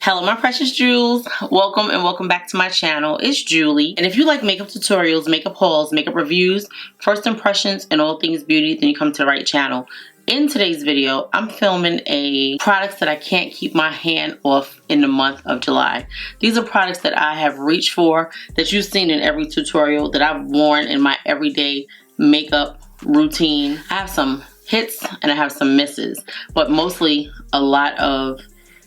Hello my precious jewels, welcome and welcome back to my channel. It's Julie, and if you like makeup tutorials, makeup hauls, makeup reviews, first impressions, and all things beauty, then you come to the right channel. In today's video, I'm filming a products that I can't keep my hand off in the month of July. These are products that I have reached for, that you've seen in every tutorial, that I've worn in my everyday makeup routine. I have some hits and I have some misses, but mostly a lot of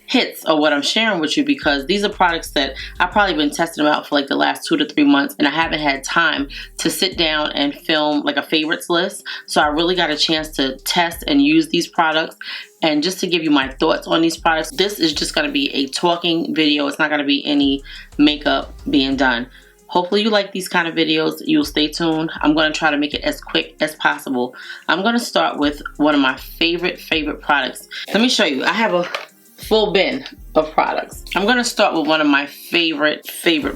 hits are what I'm sharing with you, because these are products that I've probably been testing about for like the last 2 to 3 months, and I haven't had time to sit down and film like a favorites list. So I really got a chance to test and use these products, and just to give you my thoughts on these products. This is just going to be a talking video. It's not going to be any makeup being done. Hopefully you like these kind of videos. You'll stay tuned. I'm going to try to make it as quick as possible. I'm going to start with one of my favorite products. Let me show you. I have a full bin of products. I'm going to start with one of my favorite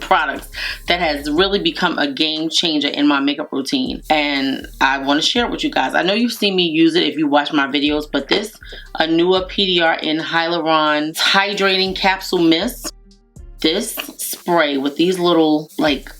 products that has really become a game changer in my makeup routine, and I want to share it with you guys. I know you've seen me use it if you watch my videos, but this Anua PDR in Hyaluron Hydrating Capsule Mist. This spray with these little like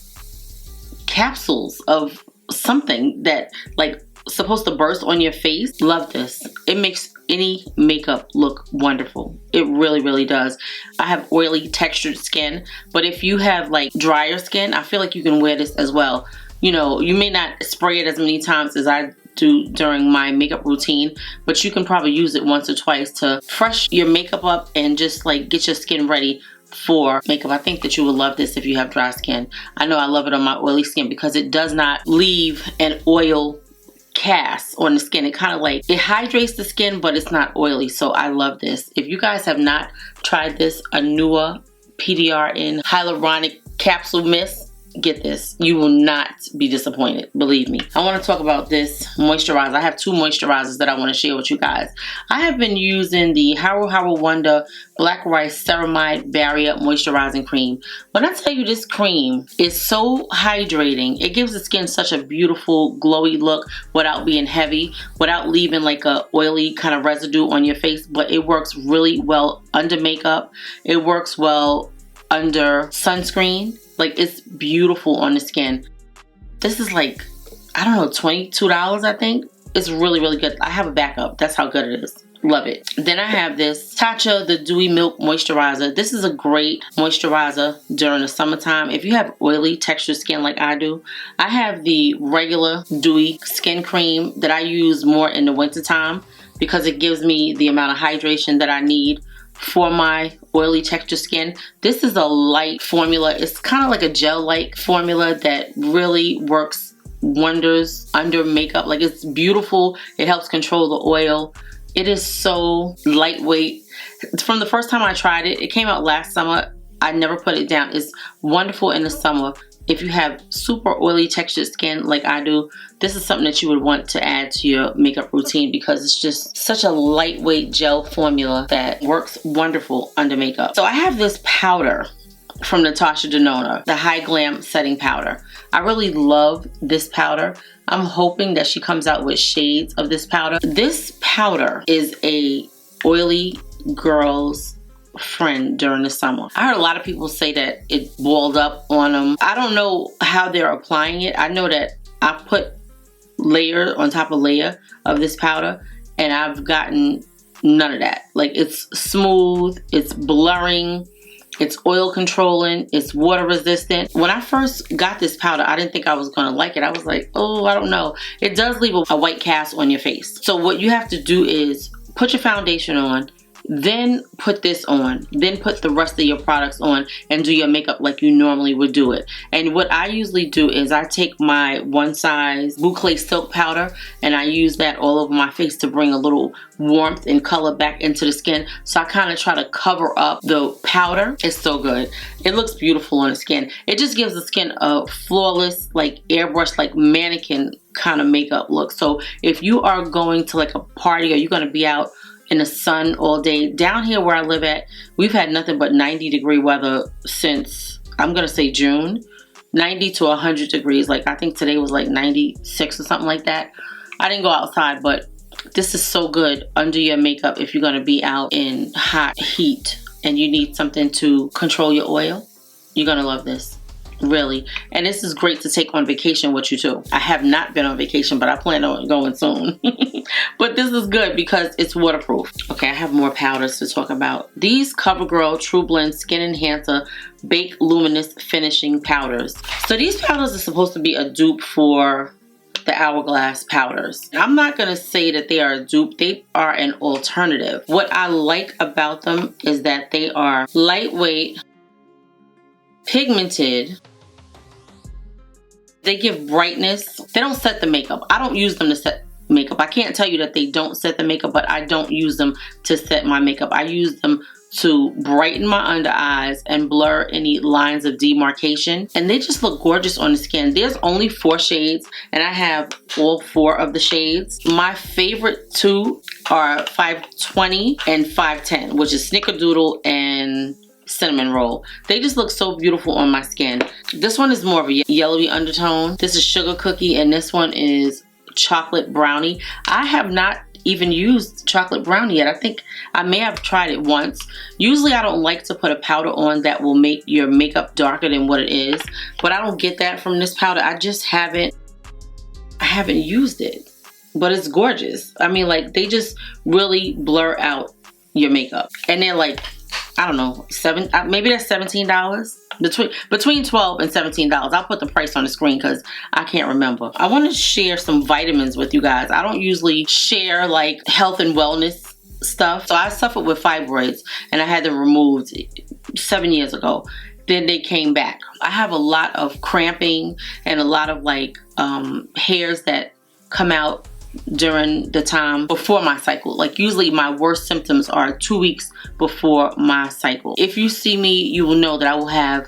capsules of something that like supposed to burst on your face. Love this. It makes any makeup look wonderful. It really does. I have oily textured skin, but if you have like drier skin, I feel like you can wear this as well. You know, you may not spray it as many times as I do during my makeup routine, but you can probably use it once or twice to fresh your makeup up and just like get your skin ready for makeup. I think that you will love this if you have dry skin. I know I love it on my oily skin because it does not leave an oil cast on the skin. It kind of like, it hydrates the skin, but it's not oily. So I love this. If you guys have not tried this Anua PDR in Hyaluronic Capsule Mist, get this. You will not be disappointed, believe me. I want to talk about this moisturizer. I have 2 moisturizers that I want to share with you guys. I have been using the Haruharu Wonder Black Rice Ceramide Barrier Moisturizing Cream. When I tell you, this cream is so hydrating, it gives the skin such a beautiful glowy look without being heavy, without leaving like a oily kind of residue on your face, but it works really well under makeup. It works well under sunscreen. Like, it's beautiful on the skin. This is like, I don't know, $22 I think. It's really good. I have a backup. That's how good it is. Love it. Then I have this Tatcha the Dewy Milk Moisturizer. This is a great moisturizer during the summertime. If you have oily textured skin like I do, I have the regular dewy skin cream that I use more in the wintertime because it gives me the amount of hydration that I need for my oily texture skin. This is a light formula. It's kind of like a gel-like formula that really works wonders under makeup. Like, it's beautiful. It helps control the oil. It is so lightweight. From the first time I tried it, it came out last summer. I never put it down. It's wonderful in the summer. If you have super oily textured skin like I do, this is something that you would want to add to your makeup routine because it's just such a lightweight gel formula that works wonderful under makeup. So I have this powder from Natasha Denona, the High Glam Setting Powder. I really love this powder. I'm hoping that she comes out with shades of this powder. This powder is a oily girl's friend during the summer. I heard a lot of people say that it balled up on them. I don't know how they're applying it. I know that I put layer on top of layer of this powder, and I've gotten none of that. Like, it's smooth, it's blurring, it's oil controlling, it's water resistant. When I first got this powder, I didn't think I was gonna like it. I was like, oh, I don't know. It does leave a white cast on your face. So what you have to do is put your foundation on, then put this on, then put the rest of your products on and do your makeup like you normally would do it. And what I usually do is I take my one size Boucle Silk powder and I use that all over my face to bring a little warmth and color back into the skin. So I kind of try to cover up the powder. It's so good. It looks beautiful on the skin. It just gives the skin a flawless, like airbrush, like mannequin kind of makeup look. So if you are going to like a party or you're going to be out in the sun all day. Down here where I live at, we've had nothing but 90-degree weather since, I'm gonna say June. 90 to 100 degrees. Like, I think today was like 96 or something like that. I didn't go outside, but this is so good under your makeup if you're gonna be out in hot heat and you need something to control your oil, you're gonna love this. Really. And this is great to take on vacation with you too. I have not been on vacation, but I plan on going soon. But this is good because it's waterproof. Okay, I have more powders to talk about. These CoverGirl TrueBlend Skin Enhancer Bake Luminous Finishing Powders. So these powders are supposed to be a dupe for the Hourglass powders. I'm not gonna say that they are a dupe, they are an alternative. What I like about them is that they are lightweight, pigmented, they give brightness. They don't set the makeup. I don't use them to set makeup. I can't tell you that they don't set the makeup, but I don't use them to set my makeup. I use them to brighten my under eyes and blur any lines of demarcation, and they just look gorgeous on the skin. There's only 4 shades and I have all 4 of the shades. My favorite 2 are 520 and 510, which is Snickerdoodle and Cinnamon Roll. They just look so beautiful on my skin. This one is more of a yellowy undertone. This is Sugar Cookie and this one is Chocolate Brownie. I have not even used Chocolate Brownie yet. I think I may have tried it once. Usually I don't like to put a powder on that will make your makeup darker than what it is, but I don't get that from this powder. I haven't used it, but it's gorgeous. I mean, like, they just really blur out your makeup, and they're like, I don't know, maybe that's $17. Between $12 and $17. I'll put the price on the screen because I can't remember. I want to share some vitamins with you guys. I don't usually share like health and wellness stuff. So I suffered with fibroids and I had them removed 7 years ago. Then they came back. I have a lot of cramping and a lot of like hairs that come out during the time before my cycle. Like, usually my worst symptoms are 2 weeks before my cycle. If you see me, you will know that I will have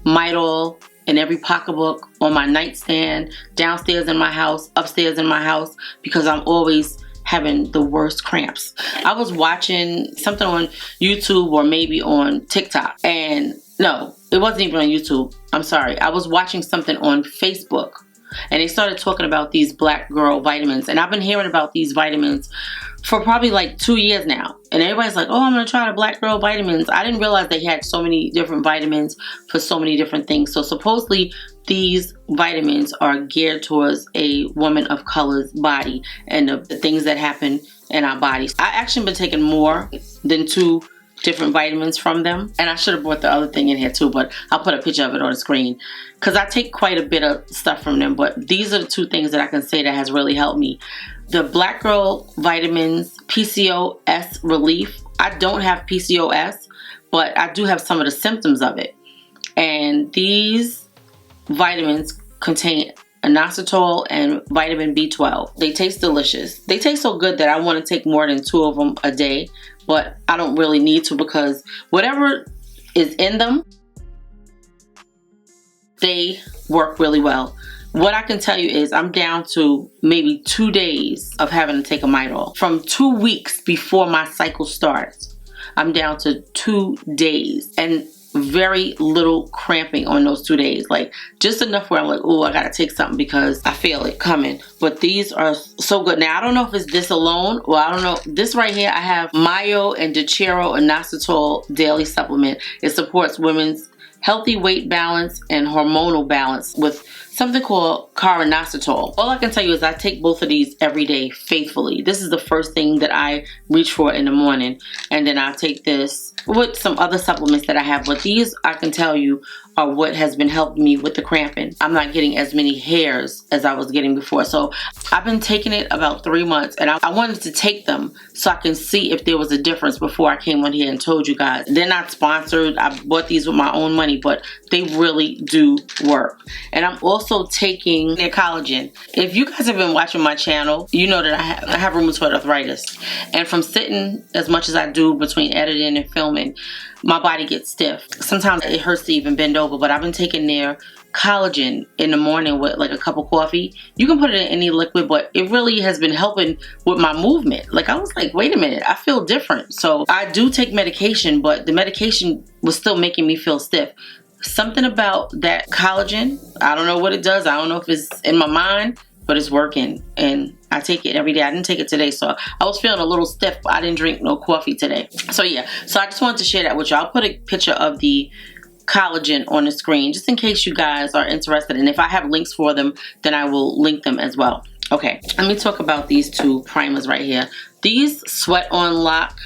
Midol in every pocketbook, on my nightstand, downstairs in my house, upstairs in my house, because I'm always having the worst cramps. I was watching something on YouTube or maybe on TikTok, and no, it wasn't even on YouTube. I'm sorry. I was watching something on Facebook, and they started talking about these Black Girl vitamins. And I've been hearing about these vitamins for probably like 2 years now. And everybody's like, oh, I'm going to try the Black Girl vitamins. I didn't realize they had so many different vitamins for so many different things. So supposedly these vitamins are geared towards a woman of color's body and the things that happen in our bodies. I actually been taking more than 2 different vitamins from them, and I should have brought the other thing in here too, but I'll put a picture of it on the screen because I take quite a bit of stuff from them. But these are the 2 things that I can say that has really helped me. The Black Girl vitamins PCOS relief. I don't have PCOS, but I do have some of the symptoms of it, and these vitamins contain inositol and vitamin B12. They taste delicious. They taste so good that I want to take more than 2 of them a day, but I don't really need to because whatever is in them, they work really well. What I can tell you is I'm down to maybe 2 days of having to take a Midol. From 2 weeks before my cycle starts, I'm down to 2 days, and very little cramping on those 2 days. Like, just enough where I'm like, oh, I gotta take something because I feel it coming. But these are so good. Now, I don't know if it's this alone, or I don't know. This right here, I have Mayo and Dechero Inositol Daily Supplement. It supports women's healthy weight balance and hormonal balance with something called Carinositol. All I can tell you is I take both of these every day faithfully. This is the first thing that I reach for in the morning, and then I'll take this with some other supplements that I have. But these, I can tell you, are what has been helping me with the cramping. I'm not getting as many hairs as I was getting before. So I've been taking it about 3 months, and I wanted to take them so I can see if there was a difference before I came on here and told you guys. They're not sponsored. I bought these with my own money, but they really do work. And I'm also taking their collagen. If you guys have been watching my channel, you know that I have rheumatoid arthritis. And from sitting as much as I do between editing and filming, my body gets stiff. Sometimes it hurts to even bend over, but I've been taking their collagen in the morning with like a cup of coffee. You can put it in any liquid, but it really has been helping with my movement. Like, I was like, wait a minute, I feel different. So I do take medication, but the medication was still making me feel stiff. Something about that collagen, I don't know what it does. I don't know if it's in my mind, but it's working, and I take it every day. I didn't take it today, so I was feeling a little stiff, but I didn't drink no coffee today. So yeah, so I just wanted to share that with you. I'll put a picture of the Collagen on the screen just in case you guys are interested, and if I have links for them, then I will link them as well. Okay, let me talk about these two primers right here. These Sweat on Lock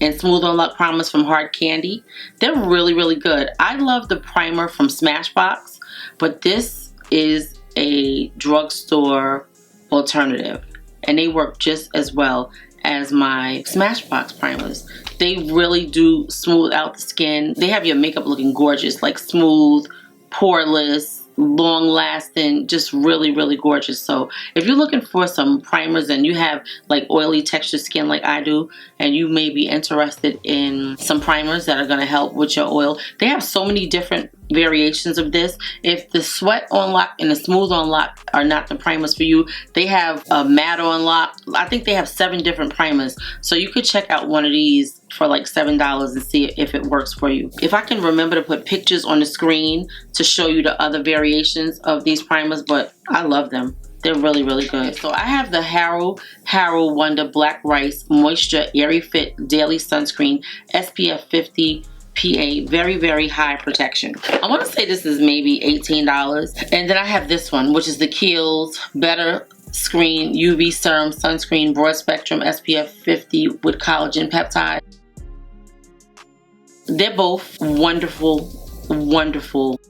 and Smooth on Lock primers from Hard Candy. They're really, really good. I love the primer from Smashbox, but this is a drugstore alternative, and they work just as well as my Smashbox primers. They really do smooth out the skin. They have your makeup looking gorgeous, like smooth, poreless, long lasting, just really, really gorgeous. So if you're looking for some primers and you have like oily textured skin like I do, and you may be interested in some primers that are going to help with your oil, they have so many different variations of this. If the Sweat on Lock and the Smooth on Lock are not the primers for you, they have a Matte on Lock. I think they have 7 different primers, so you could check out one of these for like $7 and see if it works for you. If I can remember to put pictures on the screen to show you the other variations of these primers, but I love them. They're really, really good. So I have the Haruharu Wonder Black Rice Moisture Airy Fit Daily Sunscreen SPF 50 PA, very, very high protection. I want to say this is maybe $18. And then I have this one, which is the Kiehl's Better Screen UV Serum Sunscreen Broad Spectrum SPF 50 with Collagen Peptides. They're both wonderful, wonderful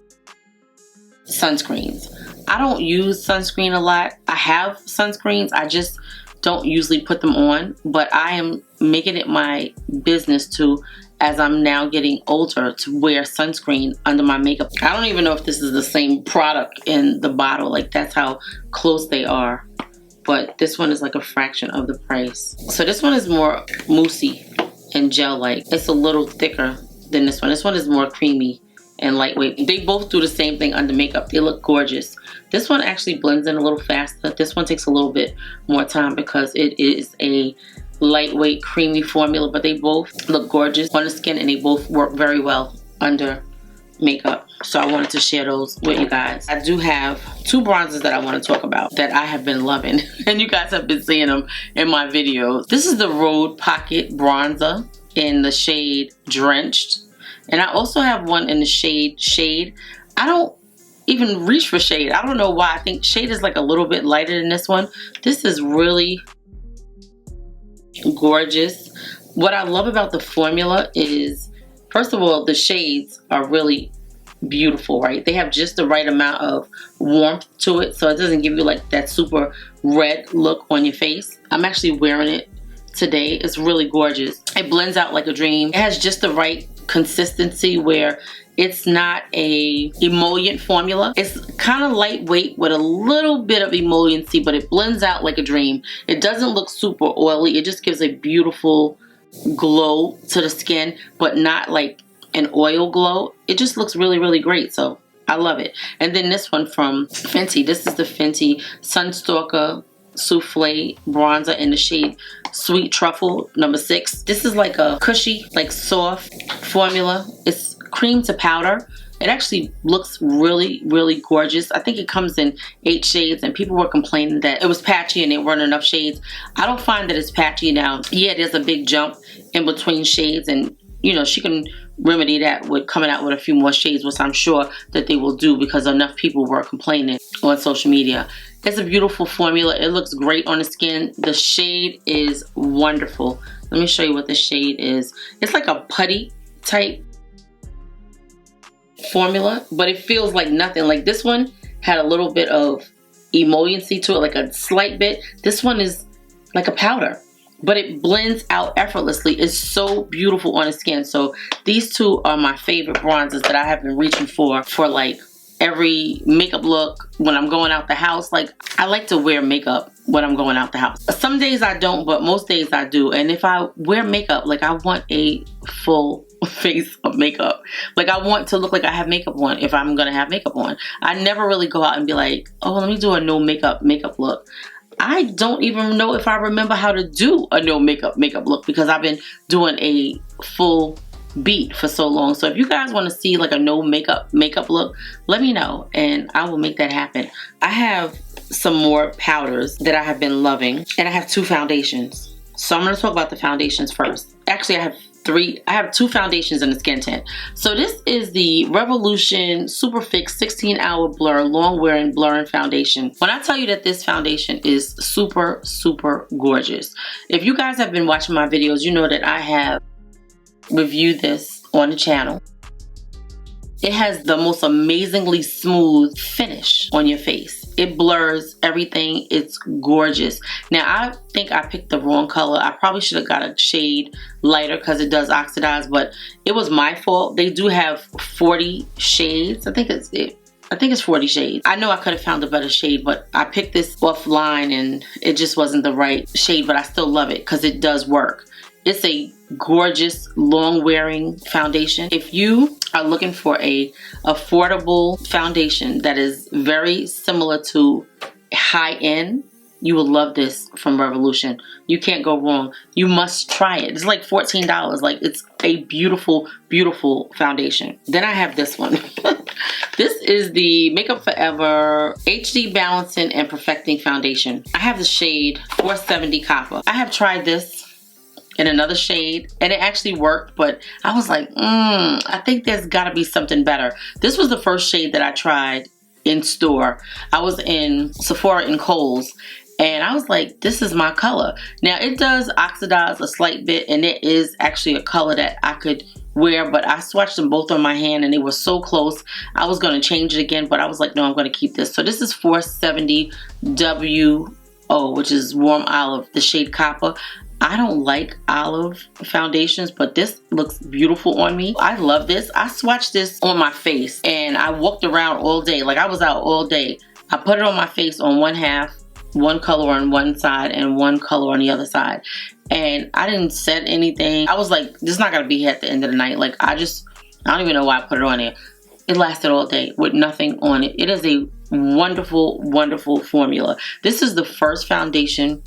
sunscreens. I don't use sunscreen a lot. I have sunscreens, I just don't usually put them on, but I am making it my business to, as I'm now getting older, to wear sunscreen under my makeup. I don't even know if this is the same product in the bottle, like that's how close they are. But this one is like a fraction of the price. So this one is more moussey and gel-like. It's a little thicker than this one. This one is more creamy and lightweight. They both do the same thing under makeup. They look gorgeous. This one actually blends in a little faster. This one takes a little bit more time because it is a lightweight, creamy formula, but they both look gorgeous on the skin and they both work very well under makeup. So I wanted to share those with you guys. I do have 2 bronzers that I want to talk about that I have been loving, and you guys have been seeing them in my videos. This is the Rhode Pocket Bronzer in the shade Drenched, and I also have one in the shade Shade. I don't even reach for Shade. I don't know why. I think Shade is like a little bit lighter than this one. This is really gorgeous. What I love about the formula is, first of all, the shades are really beautiful, right? They have just the right amount of warmth to it, so it doesn't give you like that super red look on your face. I'm actually wearing it today. It's really gorgeous. It blends out like a dream. It has just the right consistency where it's not a emollient formula. It's kind of lightweight with a little bit of emolliency, but it blends out like a dream. It doesn't look super oily. It just gives a beautiful glow to the skin, but not like an oil glow. It just looks really, really great. So I love it. And then this one from Fenty. This is the Fenty Sun Stalk'r Soufflé Bronzer in the shade Sweet Truffle number 6. This is like a cushy, like soft formula. It's cream to powder. It actually looks really, really gorgeous. I think it comes in 8 shades, and people were complaining that it was patchy and there weren't enough shades. I don't find that it's patchy now. Yeah, there's a big jump in between shades, and you know, she can remedy that with coming out with a few more shades, which I'm sure that they will do because enough people were complaining on social media. It's a beautiful formula. It looks great on the skin. The shade is wonderful. Let me show you what the shade is. It's like a putty type formula, but it feels like nothing. Like this one had a little bit of emolliency to it, like a slight bit. This one is like a powder, but it blends out effortlessly. It's so beautiful on the skin. So these two are my favorite bronzers that I have been reaching for like every makeup look when I'm going out the house. Like, I like to wear makeup when I'm going out the house. Some days I don't, but most days I do. And if I wear makeup, like, I want a full face of makeup. Like, I want to look like I have makeup on if I'm gonna have makeup on. I never really go out and be like, oh, let me do a no makeup look. I don't even know if I remember how to do a no makeup look because I've been doing a full beat for so long. So if you guys want to see like a no makeup look, let me know and I will make that happen. I have some more powders that I have been loving, and I have 2 foundations. So I'm going to talk about the foundations first. Actually, I have 2 foundations in the skin tint. So this is the Revolution Superfix 16-Hour Blur Long Wearing Blurring Foundation. When I tell you that this foundation is super, super gorgeous. If you guys have been watching my videos, you know that I have reviewed this on the channel. It has the most amazingly smooth finish on your face. It blurs everything. It's gorgeous. Now, I think I picked the wrong color. I probably should have got a shade lighter because it does oxidize, but it was my fault. They do have 40 shades. I think it's 40 shades. I know I could have found a better shade, but I picked this offline and it just wasn't the right shade, but I still love it because it does work. It's a gorgeous long wearing foundation. If you are looking for a affordable foundation that is very similar to high end, you will love this from Revolution. You can't go wrong. You must try it. It's like $14. Like, it's a beautiful, beautiful foundation. Then I have this one. This is the Makeup Forever HD Balancing and Perfecting Foundation. I have the shade 470 Copper. I have tried this in another shade and it actually worked, but I was like, I think there's gotta be something better. This was the first shade that I tried in store. I was in Sephora and Kohl's and I was like, this is my color. Now it does oxidize a slight bit and it is actually a color that I could wear, but I swatched them both on my hand and they were so close. I was going to change it again, but I was like, no, I'm going to keep this. So this is 470 WO, which is Warm Olive, the shade Copper. I don't like olive foundations, but this looks beautiful on me. I love this. I swatched this on my face and I walked around all day. Like, I was out all day. I put it on my face on one half, one color on one side and one color on the other side. And I didn't set anything. I was like, this is not going to be here at the end of the night. Like, I don't even know why I put it on there. It lasted all day with nothing on it. It is a wonderful, wonderful formula. This is the first foundation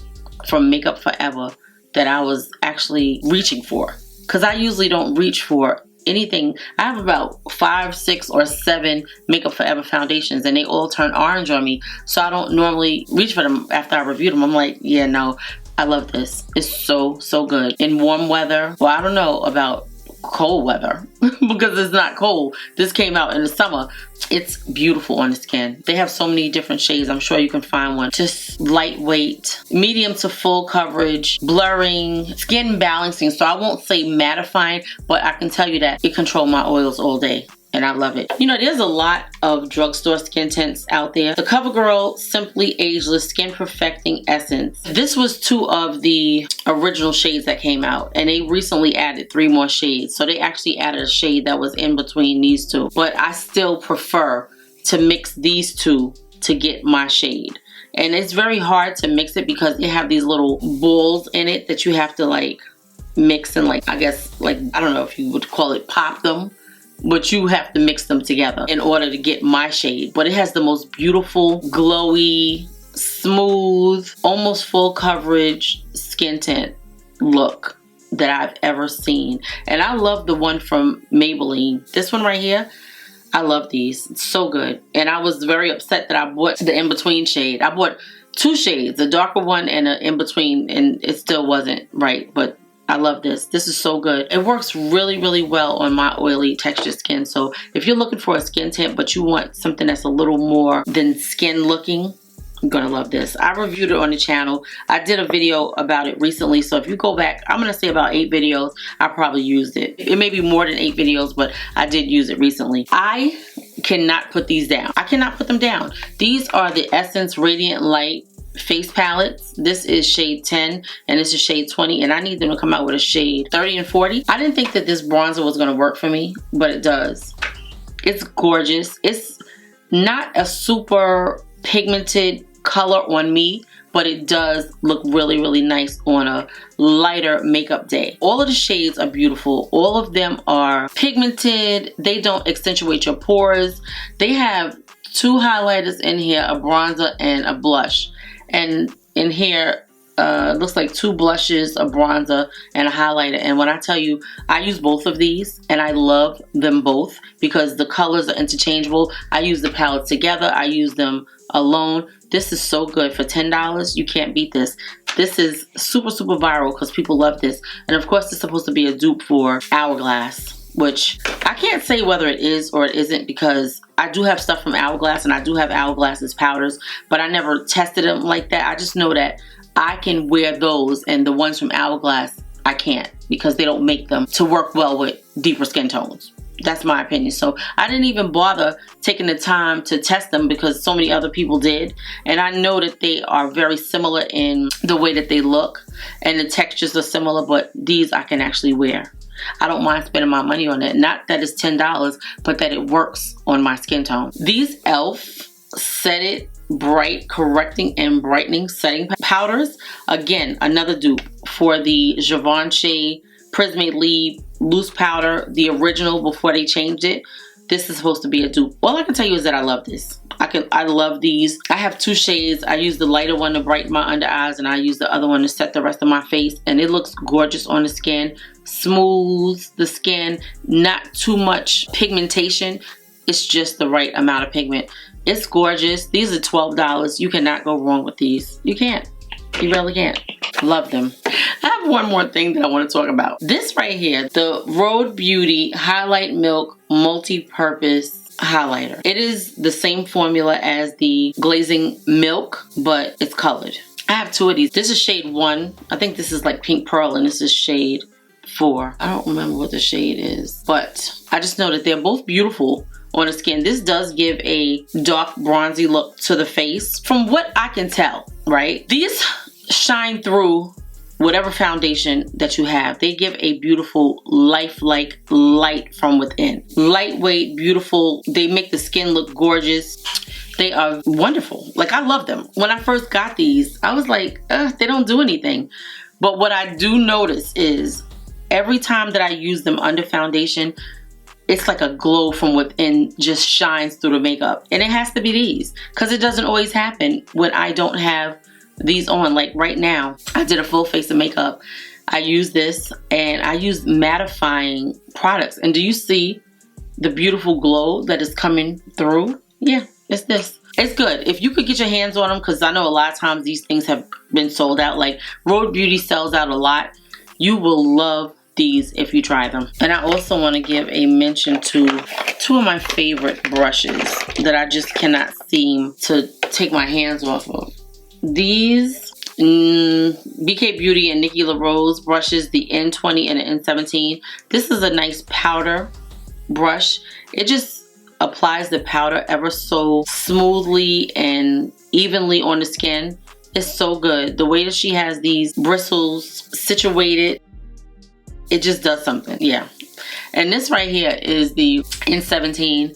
from Makeup Forever that I was actually reaching for, because I usually don't reach for anything. I have about 5, 6, or 7 Makeup Forever foundations and they all turn orange on me, so I don't normally reach for them after I reviewed them. I'm like, yeah, no, I love this. It's so, so good. In warm weather, well, I don't know about cold weather because it's not cold. This came out in the summer. It's beautiful on the skin. They have so many different shades. I'm sure you can find one. Just lightweight, medium to full coverage, blurring, skin balancing. So I won't say mattifying, but I can tell you that it controls my oils all day. And I love it. You know, there's a lot of drugstore skin tints out there. The CoverGirl Simply Ageless Skin Perfecting Essence. This was 2 of the original shades that came out. And they recently added 3 more shades. So they actually added a shade that was in between these 2. But I still prefer to mix these 2 to get my shade. And it's very hard to mix it because they have these little balls in it that you have to like mix and like, I guess, like, I don't know if you would call it pop them. But you have to mix them together in order to get my shade. But it has the most beautiful, glowy, smooth, almost full coverage skin tint look that I've ever seen. And I love the one from Maybelline. This one right here, I love these. It's so good. And I was very upset that I bought the in-between shade. I bought 2 shades, a darker one and an in-between, and it still wasn't right. But I love this. This is so good. It works really, really well on my oily textured skin. So if you're looking for a skin tint, but you want something that's a little more than skin looking, you're gonna love this. I reviewed it on the channel. I did a video about it recently. So if you go back, I'm gonna say about 8 videos, I probably used it. It may be more than 8 videos, but I did use it recently. I cannot put these down. I cannot put them down. These are the Essence Radiant Light face palettes. This is shade 10 and this is shade 20, and I need them to come out with a shade 30 and 40. I didn't think that this bronzer was going to work for me, but it does. It's gorgeous. It's not a super pigmented color on me, but it does look really, really nice on a lighter makeup day. All of the shades are beautiful. All of them are pigmented. They don't accentuate your pores. They have 2 highlighters in here, a bronzer and a blush. And in here, looks like 2 blushes, a bronzer, and a highlighter. And when I tell you, I use both of these and I love them both because the colors are interchangeable. I use the palettes together. I use them alone. This is so good for $10. You can't beat this. This is super, super viral because people love this. And of course, it's supposed to be a dupe for Hourglass, which I can't say whether it is or it isn't because I do have stuff from Hourglass and I do have Hourglass's powders, but I never tested them like that. I just know that I can wear those and the ones from Hourglass, I can't because they don't make them to work well with deeper skin tones. That's my opinion. So I didn't even bother taking the time to test them because so many other people did. And I know that they are very similar in the way that they look and the textures are similar, but these I can actually wear. I don't mind spending my money on it. Not that it's $10, but that it works on my skin tone. These e.l.f. Set It Bright Correcting and Brightening Setting Powders. Again, another dupe for the Givenchy Prisme Leave Loose Powder, the original before they changed it. This is supposed to be a dupe. All I can tell you is that I love this. I love these. I have 2 shades. I use the lighter one to brighten my under eyes and I use the other one to set the rest of my face, and it looks gorgeous on the skin. Smooths the skin, not too much pigmentation. It's just the right amount of pigment. It's gorgeous. These are $12. You cannot go wrong with these. You can't. You really can't. Love them. I have one more thing that I want to talk about. This right here, the Rhode Beauty Highlight Milk Multi-Purpose Highlighter. It is the same formula as the Glazing Milk, but it's colored. I have 2 of these. This is shade 1. I think this is like Pink Pearl, and this is shade 4. I don't remember what the shade is, but I just know that they're both beautiful on the skin. This does give a dark bronzy look to the face from what I can tell, right? These shine through whatever foundation that you have. They give a beautiful lifelike light from within. Lightweight, beautiful. They make the skin look gorgeous. They are wonderful. Like, I love them. When I first got these, I was like, they don't do anything. But what I do notice is every time that I use them under foundation, it's like a glow from within just shines through the makeup. And it has to be these because it doesn't always happen when I don't have these on. Like right now, I did a full face of makeup. I use this and I use mattifying products. And do you see the beautiful glow that is coming through? Yeah, it's this. It's good. If you could get your hands on them, because I know a lot of times these things have been sold out. Like Rhode Beauty sells out a lot. You will love these if you try them. And I also want to give a mention to 2 of my favorite brushes that I just cannot seem to take my hands off of. These BK Beauty and Nikki LaRose brushes, the N20 and the N17. This is a nice powder brush. It just applies the powder ever so smoothly and evenly on the skin. It's so good. The way that she has these bristles situated, it just does something. Yeah. And this right here is the N17.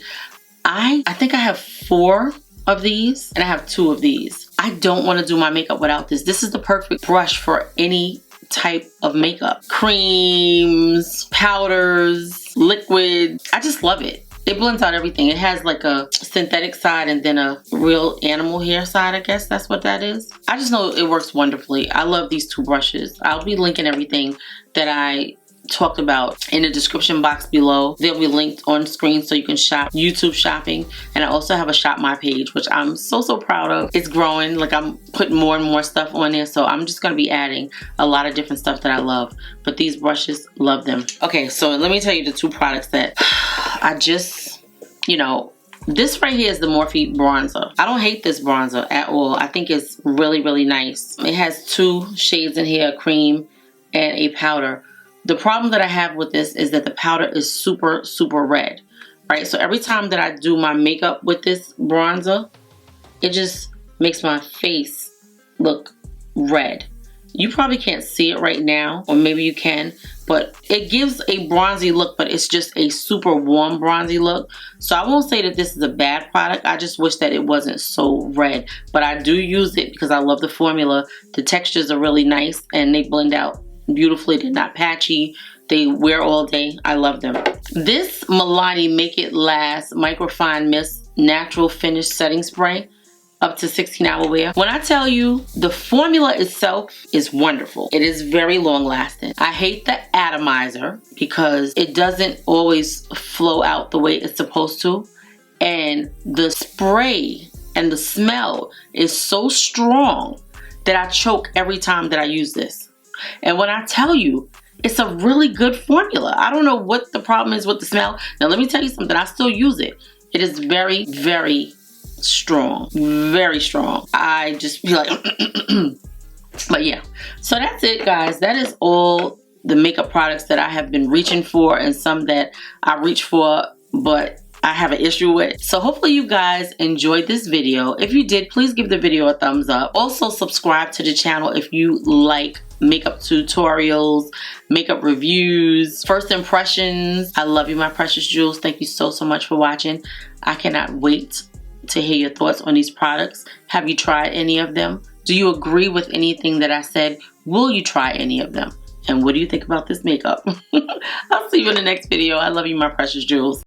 I think I have 4 of these and I have 2 of these. I don't want to do my makeup without this. This is the perfect brush for any type of makeup. Creams, powders, liquid. I just love it. It blends out everything. It has like a synthetic side and then a real animal hair side, I guess that's what that is. I just know it works wonderfully. I love these 2 brushes. I'll be linking everything that I talked about in the description box below. They'll be linked on screen so you can shop YouTube shopping. And I also have a Shop My page, which I'm so proud of. It's growing. Like, I'm putting more and more stuff on there, so I'm just going to be adding a lot of different stuff that I love. But these brushes, love them. Okay, so let me tell you the 2 products that I just, you know, this right here is the Morphe bronzer. I don't hate this bronzer at all. I think it's really, really nice. It has 2 shades in here, a cream and a powder. The problem that I have with this is that the powder is super, super red, right? So every time that I do my makeup with this bronzer, it just makes my face look red. You probably can't see it right now, or maybe you can, but it gives a bronzy look, but it's just a super warm bronzy look. So I won't say that this is a bad product. I just wish that it wasn't so red, but I do use it because I love the formula. The textures are really nice and they blend out beautifully. They're not patchy. They wear all day. I love them. This Milani Make It Last Microfine Mist Natural Finish Setting Spray. up to 16-hour wear. When I tell you, the formula itself is wonderful. It is very long lasting. I hate the atomizer because it doesn't always flow out the way it's supposed to. And the spray and the smell is so strong that I choke every time that I use this. And when I tell you, it's a really good formula. I don't know what the problem is with the smell. Now let me tell you something, I still use it. It is very, very strong, very strong. I just feel like but yeah, so that's it, guys. That is all the makeup products that I have been reaching for, and some that I reach for but I have an issue with. So hopefully you guys enjoyed this video. If you did, please give the video a thumbs up. Also subscribe to the channel if you like makeup tutorials, makeup reviews, first impressions. I love you, my precious jewels. Thank you so much for watching. I cannot wait to hear your thoughts on these products. Have you tried any of them? Do you agree with anything that I said? Will you try any of them? And what do you think about this makeup? I'll see you in the next video. I love you, my precious jewels.